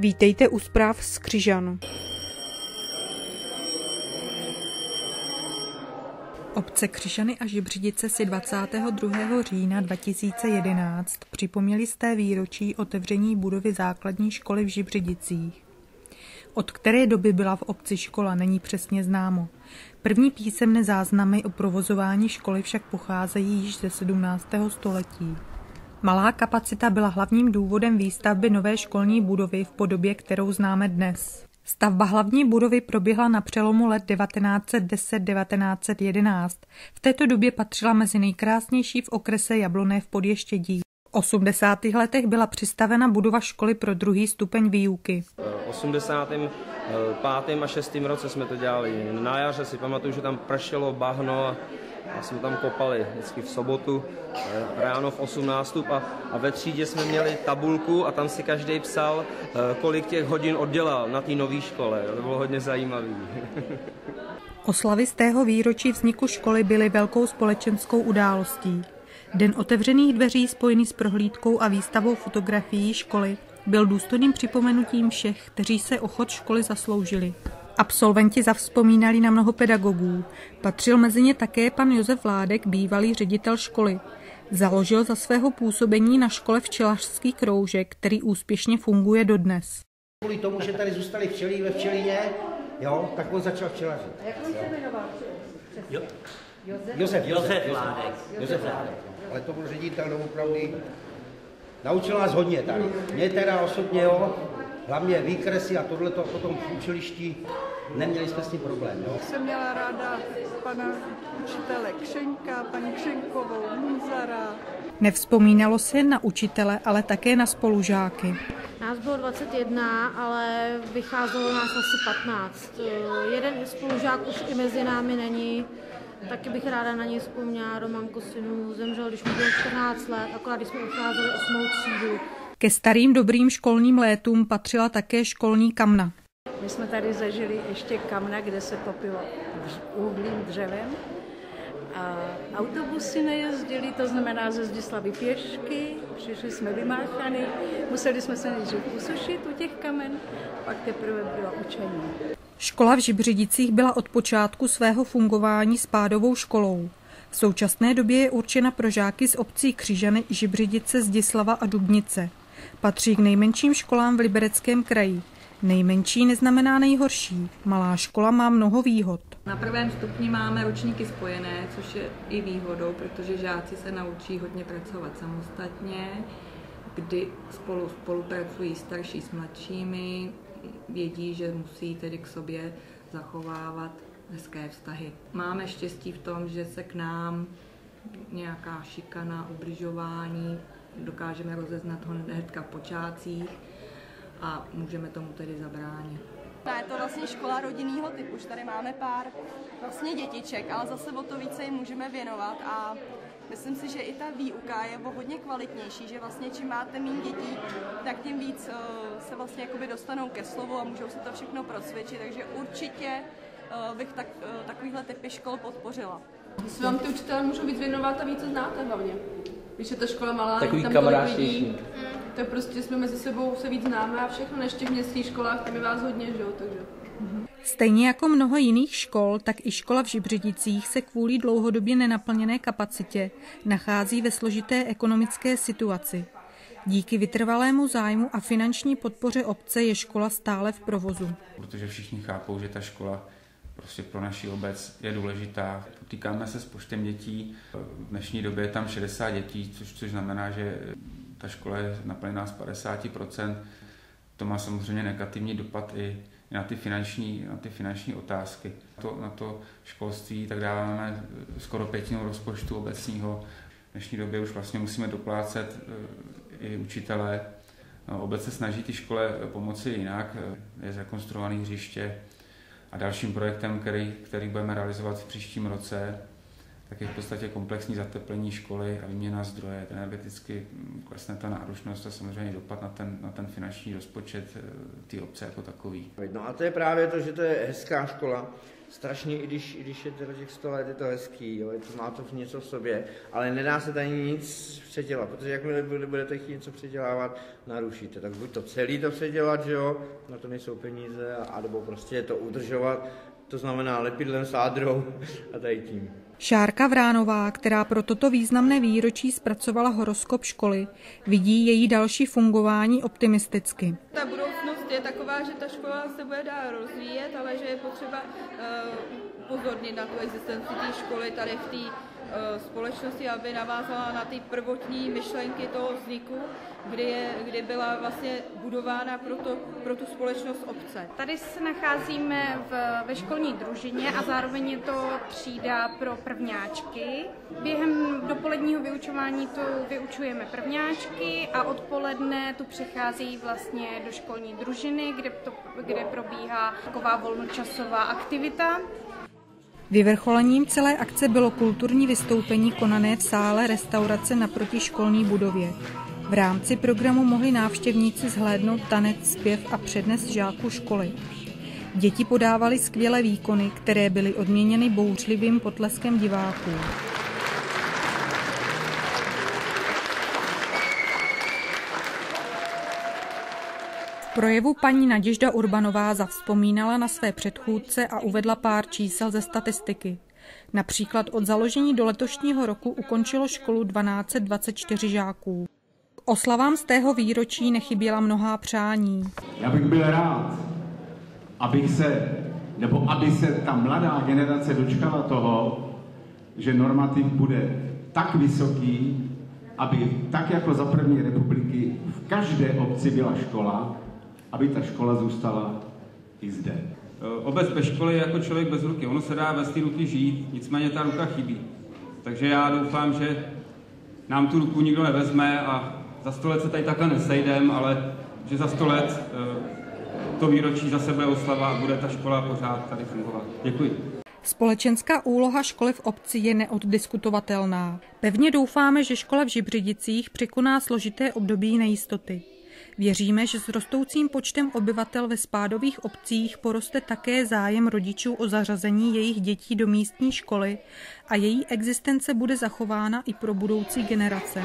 Vítejte u zpráv z Křižan. Obce Křižany a Žibřidice si 22. října 2011 připomněly sté výročí otevření budovy základní školy v Žibřidicích. Od které doby byla v obci škola, není přesně známo. První písemné záznamy o provozování školy však pocházejí již ze 17. století. Malá kapacita byla hlavním důvodem výstavby nové školní budovy v podobě, kterou známe dnes. Stavba hlavní budovy proběhla na přelomu let 1910-1911. V této době patřila mezi nejkrásnější v okrese Jabloné v Podještědí. V 80. letech byla přistavena budova školy pro druhý stupeň výuky. V 85. a 6. roce jsme to dělali. Na jaře si pamatuju, že tam pršelo bahno a jsme tam kopali vždycky v sobotu, ráno v 8 nástup a ve třídě jsme měli tabulku a tam si každý psal, kolik těch hodin oddělal na té nové škole. To bylo hodně zajímavé. Oslavy z tého výročí vzniku školy byly velkou společenskou událostí. Den otevřených dveří spojený s prohlídkou a výstavou fotografií školy byl důstojným připomenutím všech, kteří se o chod školy zasloužili. Absolventi zavzpomínali na mnoho pedagogů. Patřil mezi ně také pan Josef Vládek, bývalý ředitel školy. Založil za svého působení na škole včelařský kroužek, který úspěšně funguje dodnes. Kvůli tomu, že tady zůstali včelí ve včelině, jo, tak on začal včelařit. A jak on se jmenoval? Josef Vládek. Ale to byl ředitel doopravdy. Naučil nás hodně tady. Mě teda osobně, jo, hlavně výkresy a tohleto potom v učilišti neměli jsme s tím problém. Jo. Jsem měla ráda pana učitele Kšenka, paní Kšenkovou, Munzara. Nevzpomínalo se jen na učitele, ale také na spolužáky. Nás bylo 21, ale vycházelo nás asi 15. Jeden spolužák už i mezi námi není. Taky bych ráda na něj vzpomněla. Roman Kosinu zemřel, když mu bylo 14 let, akorát když jsme ucházeli 8. třídu. Ke starým dobrým školním létům patřila také školní kamna. My jsme tady zažili ještě kamna, kde se topilo uhlím, dřevem. A autobusy nejezdily, to znamená ze Zdislavy pěšky, přišli jsme vymáchany, museli jsme se nejdřív usušit u těch kamen, pak teprve bylo učení. Škola v Žibřidicích byla od počátku svého fungování spádovou školou. V současné době je určena pro žáky z obcí Křižany, Žibřidice, Zdislava a Dubnice. Patří k nejmenším školám v Libereckém kraji. Nejmenší neznamená nejhorší. Malá škola má mnoho výhod. Na prvém stupni máme ročníky spojené, což je i výhodou, protože žáci se naučí hodně pracovat samostatně, kdy spolupracují starší s mladšími, vědí, že musí tedy k sobě zachovávat hezké vztahy. Máme štěstí v tom, že se k nám nějaká šikana, ubližování dokážeme rozeznat hnedka v počátcích a můžeme tomu tedy zabránit. Je to vlastně škola rodinného typu, už tady máme pár vlastně dětiček, ale zase o to více jim můžeme věnovat a myslím si, že i ta výuka je hodně kvalitnější, že vlastně čím máte méně dětí, tak tím víc se vlastně jakoby dostanou ke slovu a můžou se to všechno procvičit, takže určitě bych takovýhle typy škol podpořila. Se vám ty učitelé můžou víc věnovat a více znáte hlavně. Když je ta škola malá, takový tam tolik lidí, tak prostě jsme mezi sebou se víc známe a všechno, než v těch městských školách, tam je vás hodně, že jo, takže. Stejně jako mnoho jiných škol, tak i škola v Žibřidicích se kvůli dlouhodobě nenaplněné kapacitě nachází ve složité ekonomické situaci. Díky vytrvalému zájmu a finanční podpoře obce je škola stále v provozu. Protože všichni chápou, že ta škola prostě pro naši obec je důležitá. Potýkáme se s počtem dětí. V dnešní době je tam 60 dětí, což znamená, že ta škola je naplněná z 50%. To má samozřejmě negativní dopad i na ty finanční otázky. Na to školství tak dáváme skoro 1/5 rozpočtu obecního. V dnešní době už vlastně musíme doplácet i učitele. Obec se snaží ty škole pomoci jinak. Je zrekonstruované hřiště a dalším projektem, který budeme realizovat v příštím roce, tak je v podstatě komplexní zateplení školy a výměna zdroje. Energeticky klesne ta náročnost a samozřejmě dopad na ten finanční rozpočet té obce jako takový. No a to je právě to, že to je hezká škola, strašně, i když je to těch 100 let, je to hezký, jo, má to něco v sobě, ale nedá se tady nic předělat, protože jakmile budete chtít něco předělávat, narušíte. Tak buď to celý to předělat, že jo, na to nejsou peníze, anebo prostě to udržovat, to znamená lepidlem, sádrou a tady tím. Šárka Vránová, která pro toto významné výročí zpracovala horoskop školy, vidí její další fungování optimisticky. Ta budoucnost je taková, že ta škola se bude dál rozvíjet, ale že je potřeba upozornit na tu existenci té školy tady v té společnosti, aby navázala na ty prvotní myšlenky toho vzniku, kdy byla vlastně budována pro tu společnost obce. Tady se nacházíme ve školní družině a zároveň je to třída pro prvňáčky. Během dopoledního vyučování tu vyučujeme prvňáčky a odpoledne tu přicházejí vlastně do školní družiny, kde probíhá taková volnočasová aktivita. Vyvrcholením celé akce bylo kulturní vystoupení konané v sále restaurace naproti školní budově. V rámci programu mohli návštěvníci zhlédnout tanec, zpěv a přednes žáků školy. Děti podávaly skvělé výkony, které byly odměněny bouřlivým potleskem diváků. V projevu paní Naděžda Urbanová zavzpomínala na své předchůdce a uvedla pár čísel ze statistiky. Například od založení do letošního roku ukončilo školu 1224 žáků. K oslavám z tého výročí nechyběla mnohá přání. Já bych byl rád, aby se ta mladá generace dočkala toho, že normativ bude tak vysoký, aby tak jako za první republiky v každé obci byla škola, aby ta škola zůstala i zde. Obec bez školy je jako člověk bez ruky. Ono se dá bez té ruky žít, nicméně ta ruka chybí. Takže já doufám, že nám tu ruku nikdo nevezme a za 100 let se tady takhle nesejdem, ale že za 100 let to výročí zase bude oslava a bude ta škola pořád tady fungovat. Děkuji. Společenská úloha školy v obci je neoddiskutovatelná. Pevně doufáme, že škola v Žibřidicích překoná složité období nejistoty. Věříme, že s rostoucím počtem obyvatel ve spádových obcích poroste také zájem rodičů o zařazení jejich dětí do místní školy a její existence bude zachována i pro budoucí generace.